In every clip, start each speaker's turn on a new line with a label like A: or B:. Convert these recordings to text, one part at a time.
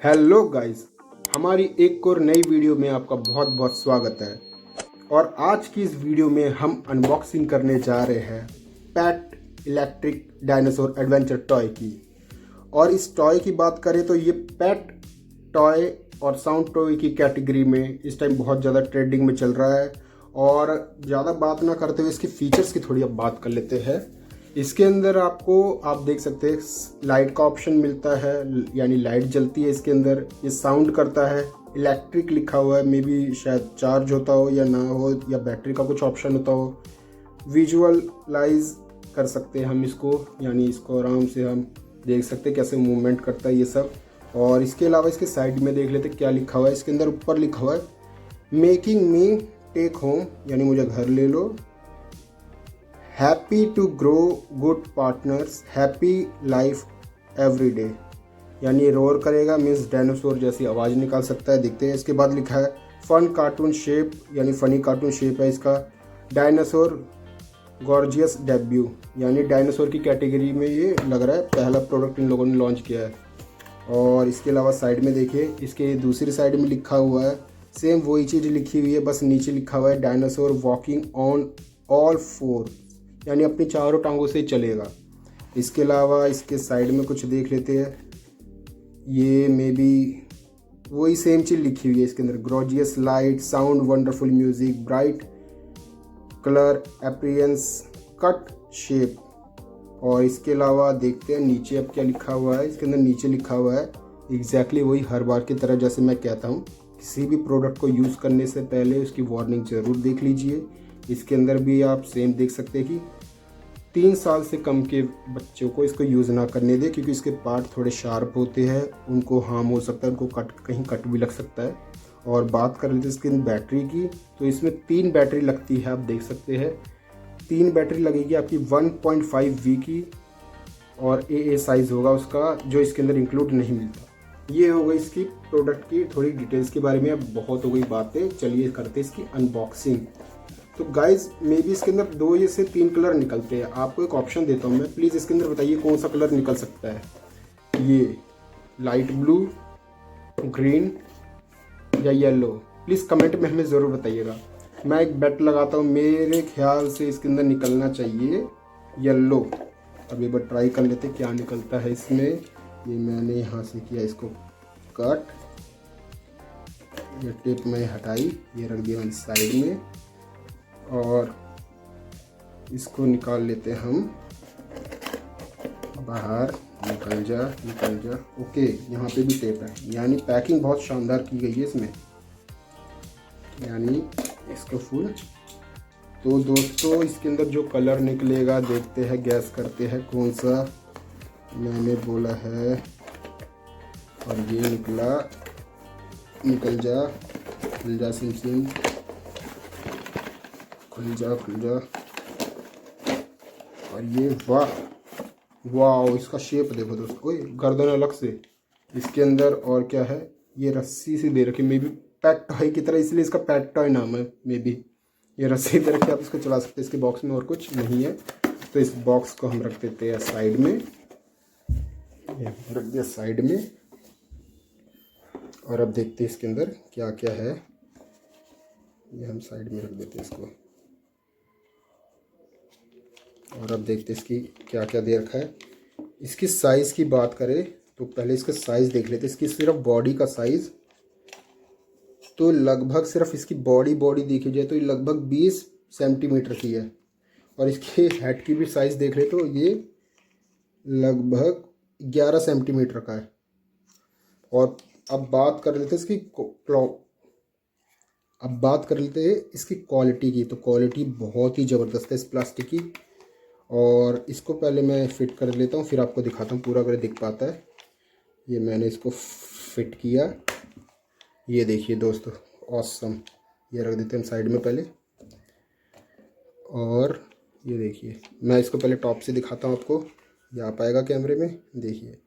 A: Hello guys, हमारी एक और नई वीडियो में आपका बहुत बहुत स्वागत है। और आज की इस वीडियो में हम अनबॉक्सिंग करने जा रहे हैं PAT electric dinosaur adventure toy की। और इस टॉय की बात करें तो ये पैट टॉय और साउंड टॉय की कैटेगरी में इस टाइम बहुत ज़्यादा ट्रेंडिंग में चल रहा है। और ज़्यादा बात ना करते हुए इसके फीचर्स की थोड़ी अब बात कर लेते हैं। इसके अंदर आपको आप देख सकते हैं लाइट का ऑप्शन मिलता है, यानी लाइट जलती है इसके अंदर। ये साउंड करता है, इलेक्ट्रिक लिखा हुआ है, मे बी शायद चार्ज होता हो या ना हो, या बैटरी का कुछ ऑप्शन होता हो। विजुअलाइज कर सकते हैं हम इसको, यानी इसको आराम से हम देख सकते हैं कैसे मूवमेंट करता है ये सब। और इसके अलावा इसके साइड में देख लेते क्या लिखा हुआ है। इसके अंदर ऊपर लिखा हुआ है मेकिंग मी टेक होम, यानी मुझे घर ले लो। Happy to grow good partners, happy life every day, यानी रोर करेगा मीन्स डायनासोर जैसी आवाज़ निकाल सकता है। देखते हैं। इसके बाद लिखा है फन कार्टून शेप, यानी फ़नी कार्टून शेप है इसका। डायनासोर गॉर्जियस डेब्यू, यानी डायनासोर की कैटेगरी में ये लग रहा है पहला प्रोडक्ट इन लोगों ने लॉन्च किया है। और इसके अलावा साइड में देखिए, इसके दूसरी साइड में लिखा हुआ है सेम वही चीज़ लिखी हुई है, बस नीचे लिखा हुआ है dinosaur walking on all four, यानी अपनी चारों टांगों से चलेगा। इसके अलावा इसके साइड में कुछ देख लेते हैं। ये मे बी वही सेम चीज़ लिखी हुई है इसके अंदर। Gorgeous light, sound, wonderful music, bright colour, appearance, cut shape. और इसके अलावा देखते हैं नीचे अब क्या लिखा हुआ है। इसके अंदर नीचे लिखा हुआ है एग्जैक्टली वही हर बार की तरह, जैसे मैं कहता हूँ किसी भी प्रोडक्ट को यूज़ करने से पहले उसकी वार्निंग ज़रूर देख लीजिए। इसके अंदर भी आप सेम देख सकते हैं कि 3 साल से कम के बच्चों को इसको यूज़ ना करने दें, क्योंकि इसके पार्ट थोड़े शार्प होते हैं, उनको हार्म हो सकता है, उनको कहीं कट भी लग सकता है। और बात कर लेते हैं इसकी बैटरी की, तो इसमें 3 बैटरी लगती है, आप देख सकते हैं। 3 बैटरी लगेगी आपकी 1.5V की, और ए साइज़ होगा उसका, जो इसके अंदर इंक्लूड नहीं मिलता। ये हो गई इसकी प्रोडक्ट की थोड़ी डिटेल्स के बारे में। अब बहुत हो गई बातें, चलिए करते हैं इसकी अनबॉक्सिंग। तो गाइज मे बी इसके अंदर 2 या से 3 कलर निकलते हैं। आपको एक ऑप्शन देता हूँ मैं, प्लीज़ इसके अंदर बताइए कौन सा कलर निकल सकता है। ये लाइट ब्लू, ग्रीन या येलो, प्लीज़ कमेंट में हमें ज़रूर बताइएगा। मैं एक बेट लगाता हूँ, मेरे ख्याल से इसके अंदर निकलना चाहिए येलो। अब एक बार ट्राई कर लेते क्या निकलता है इसमें। ये मैंने यहाँ से किया इसको कट, ये टिप में हटाई, ये रख दिया मैंने साइड में, और इसको निकाल लेते हैं हम बाहर। निकल जा निकल जा। ओके, यहाँ पे भी टेप है, यानी पैकिंग बहुत शानदार की गई है इसमें, यानी इसको फुल। तो दोस्तों इसके अंदर जो कलर निकलेगा देखते हैं, गैस करते हैं कौन सा मैंने बोला है। और ये निकला, निकल जा, खुल जा सिम सिम, खुल जा खुल जा। और ये वाह वाह, इसका शेप देखो दोस्तों, कोई गर्दन अलग से इसके अंदर। और क्या है, ये रस्सी सी दे रखी, मे बी पैट टॉय की तरह, इसलिए इसका पैट टॉय नाम है। मे बी ये रस्सी दे रखी, आप इसको चला सकते हैं। इसके बॉक्स में और कुछ नहीं है, तो इस बॉक्स को हम रख देते हैं साइड में। ये रख दिया साइड में। और अब देखते हैं इसके अंदर क्या क्या है। ये हम साइड में रख देते हैं इसको। और अब देखते हैं इसकी क्या क्या दे रखा है। इसकी साइज़ की बात करें तो पहले इसका साइज़ देख लेते हैं। इसकी सिर्फ बॉडी का साइज़ तो लगभग, सिर्फ इसकी बॉडी देखी जाए तो ये लगभग 20 सेंटीमीटर की है। और इसके हेड की भी साइज़ देख ले तो ये लगभग 11 सेंटीमीटर का है। और अब बात कर लेते हैं इसकी क्वालिटी की। तो क्वालिटी बहुत ही ज़बरदस्त है इस प्लास्टिक की। और इसको पहले मैं फ़िट कर लेता हूँ, फिर आपको दिखाता हूँ पूरा अगर दिख पाता है। ये मैंने इसको फिट किया, ये देखिए दोस्तों, ऑसम। ये रख देते हैं साइड में पहले। और ये देखिए, मैं इसको पहले टॉप से दिखाता हूँ आपको, ये आ पाएगा कैमरे में। देखिए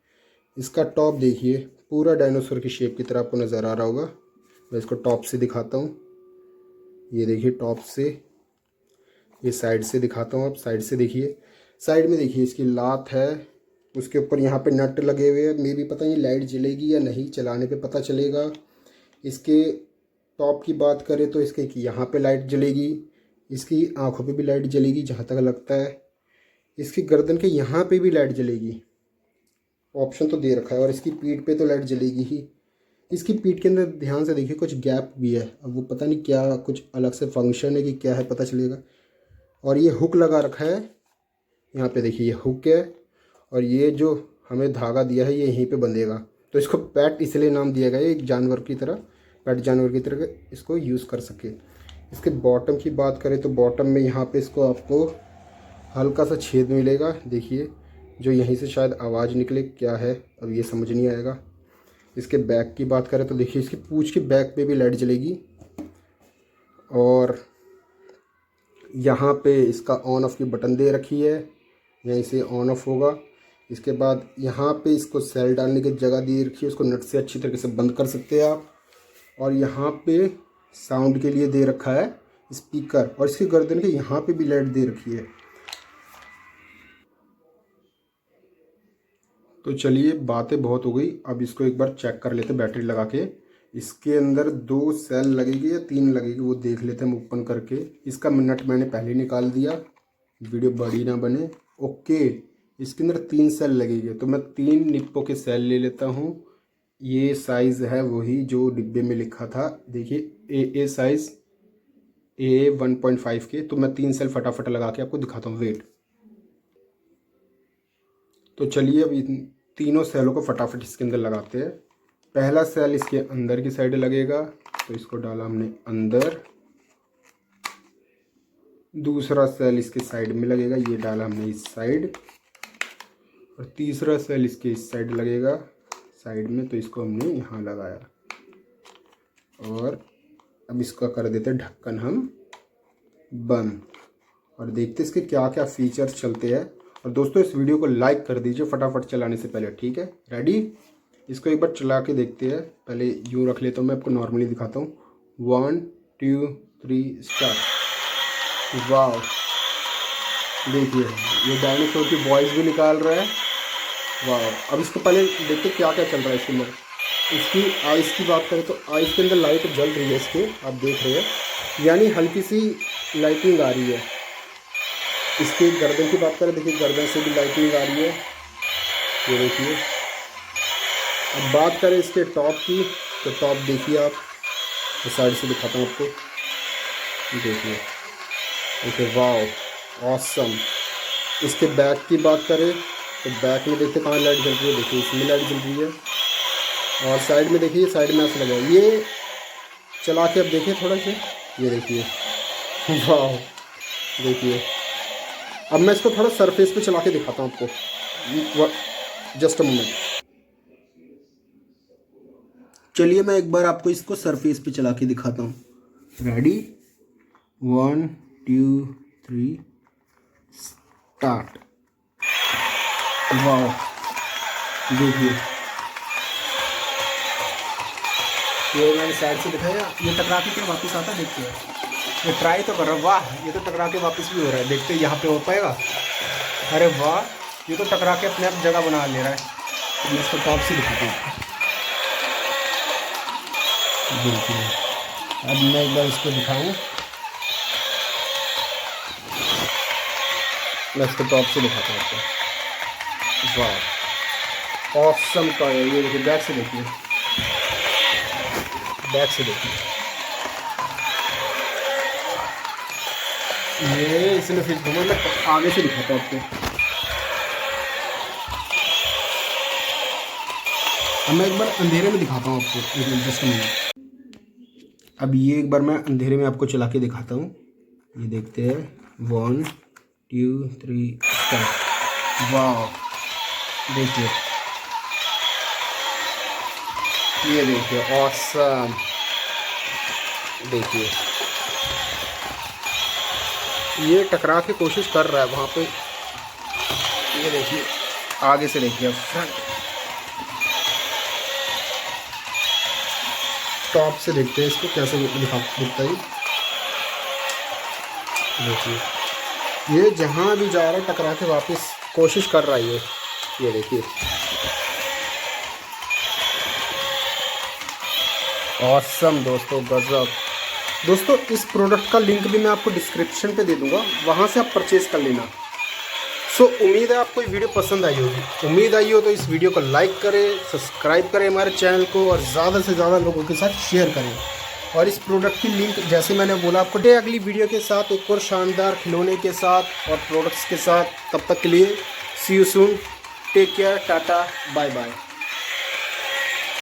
A: इसका टॉप, देखिए पूरा डायनासोर की शेप की तरह आपको नज़र आ रहा होगा। मैं इसको टॉप से दिखाता हूँ, ये देखिए टॉप से। ये साइड से दिखाता हूँ, आप साइड से देखिए। साइड में देखिए इसकी लात है, उसके ऊपर यहाँ पे नट लगे हुए हैं। मे भी पता नहीं लाइट जलेगी या नहीं, चलाने पे पता चलेगा। इसके टॉप की बात करें तो इसके कि यहाँ पे लाइट जलेगी, इसकी आंखों पे भी लाइट जलेगी जहाँ तक लगता है, इसकी गर्दन के यहाँ पे भी लाइट जलेगी, ऑप्शन तो दे रखा है। और इसकी पीठ पे तो लाइट जलेगी ही। इसकी पीठ के अंदर ध्यान से देखिए कुछ गैप भी है, अब वो पता नहीं क्या कुछ अलग से फंक्शन है कि क्या है, पता चलेगा। और ये हुक लगा रखा है, यहाँ पे देखिए ये हुक है, और ये जो हमें धागा दिया है ये यहीं पे बंधेगा। तो इसको पेट इसलिए नाम दिया गया है, एक जानवर की तरह, पेट जानवर की तरह इसको यूज़ कर सके। इसके बॉटम की बात करें तो बॉटम में यहाँ पे इसको आपको हल्का सा छेद मिलेगा, देखिए, जो यहीं से शायद आवाज़ निकले, क्या है अब ये समझ नहीं आएगा। इसके बैक की बात करें तो देखिए इसकी पूंछ की बैक पे भी लाइट जलेगी, और यहाँ पे इसका ऑन ऑफ की बटन दे रखी है, यहीं से ऑन ऑफ होगा। इसके बाद यहाँ पे इसको सेल डालने की जगह दी रखी है, उसको नट से अच्छी तरीके से बंद कर सकते हैं आप। और यहाँ पे साउंड के लिए दे रखा है स्पीकर, और इसकी गर्दन के यहाँ पे भी लाइट दे रखी है। तो चलिए बातें बहुत हो गई, अब इसको एक बार चेक कर लेते बैटरी लगा के। इसके अंदर 2 सेल लगेगी या 3 लगेगी वो देख लेते हैं हम ओपन करके। इसका नट मैंने पहले निकाल दिया, वीडियो बड़ी ना बने। ओके, इसके अंदर 3 सेल लगेंगे, तो मैं 3 निप्पो के सेल ले लेता हूँ। ये साइज़ है वही जो डिब्बे में लिखा था, देखिए ए साइज़ ए 1.5 के। तो मैं 3 सेल फटाफट लगा के आपको दिखाता हूँ, वेट। तो चलिए अब इन तीनों सेलों को फटाफट इसके अंदर लगाते हैं। पहला सेल इसके अंदर की साइड लगेगा, तो इसको डाला हमने अंदर। दूसरा सेल इसके साइड में लगेगा, ये डाला हमने इस साइड। और तीसरा सेल इसके इस साइड लगेगा साइड में, तो इसको हमने यहाँ लगाया। और अब इसका कर देते हैं ढक्कन हम बंद, और देखते इसके क्या क्या फीचर्स चलते हैं। और दोस्तों इस वीडियो को लाइक कर दीजिए फटाफट चलाने से पहले, ठीक है। रेडी, इसको एक बार चला के देखते हैं। पहले यूँ रख लेता हूँ, मैं आपको नॉर्मली दिखाता हूँ। 1 2 3 स्टार्ट। वाह, देखिए ये डायनासोर की वॉइस भी निकाल रहा है। वाह, अब इसको पहले देखते क्या क्या चल रहा है इसके अंदर। इसकी आइज़ की बात करें तो आइज़ के अंदर लाइट जल रही है इसके, आप देख रहे हैं, यानी हल्की सी लाइटिंग आ रही है। इसके गर्दन की बात करें, देखिए गर्दन से भी लाइटिंग आ रही है, ये देखिए। अब बात करें इसके टॉप की, तो टॉप देखिए आप, इस साइड से दिखाता हूँ आपको, देखिए। ओके, वाह ऑसम। इसके बैक की बात करें तो बैक में देखते कहाँ लाइट जल रही है, देखिए इसमें लाइट जल रही है। और साइड में देखिए, साइड में ऐसा लगा, ये चला के अब देखिए थोड़ा सा, ये देखिए। वाह, देखिए। अब मैं इसको थोड़ा सरफेस पे चला के दिखाता हूँ आपको, जस्ट अ मोमेंट। चलिए मैं एक बार आपको इसको सरफेस पे चला के दिखाता हूँ। Ready, 1 2 3 start. वाह, देखिए ये मैंने साइड से दिखाया, ये टकरा के वापस आता है, देखते हैं। ये ट्राई तो कर रहा है, वाह ये तो टकरा के वापस भी हो रहा है, देखते हैं यहाँ पे हो पाएगा। अरे वाह, ये तो टकरा के अपने आप जगह बना ले रहा है। तो मैं इसको टॉप से दिखाता हूँ, देखिए। अब मैं एक बार इसको दिखाऊँ, मैं इसको टॉप से दिखाता हूँ आपको। वाह ऑसम का है ये, देखिए बैक से देखिए, बैक से देखिए, ये इसने फिर घूमा। मैं आगे से दिखाता हूँ आपको। अब मैं एक बार अंधेरे में दिखाता हूँ आपको, एक मिनट, जस्ट मिनट। अब ये एक बार मैं अंधेरे में आपको चला के दिखाता हूँ, ये देखते हैं। 1 2 3 स्टार्ट। वाह, देखिए, ये देखिए ऑसम, देखिए ये टकरा के कोशिश कर रहा है वहाँ पे, ये देखिए। आगे से देखिए, फ्रंट टॉप से देखते हैं इसको कैसे दिखता है। देखिए ये जहाँ भी जा रहा है टकरा के वापस कोशिश कर रहा है ये। ये देखिए, ऑसम दोस्तों, गजब। दोस्तों इस प्रोडक्ट का लिंक भी मैं आपको डिस्क्रिप्शन पे दे दूंगा, वहाँ से आप परचेज कर लेना। सो उम्मीद है आपको ये वीडियो पसंद आई होगी। उम्मीद आई हो तो इस वीडियो को लाइक करें, सब्सक्राइब करें हमारे चैनल को, और ज़्यादा से ज़्यादा लोगों के साथ शेयर करें। और इस प्रोडक्ट की लिंक जैसे मैंने बोला आपको, अगली वीडियो के साथ एक और शानदार खिलौने के साथ और प्रोडक्ट्स के साथ। तब तक के लिए see you soon, take care, tata, bye bye.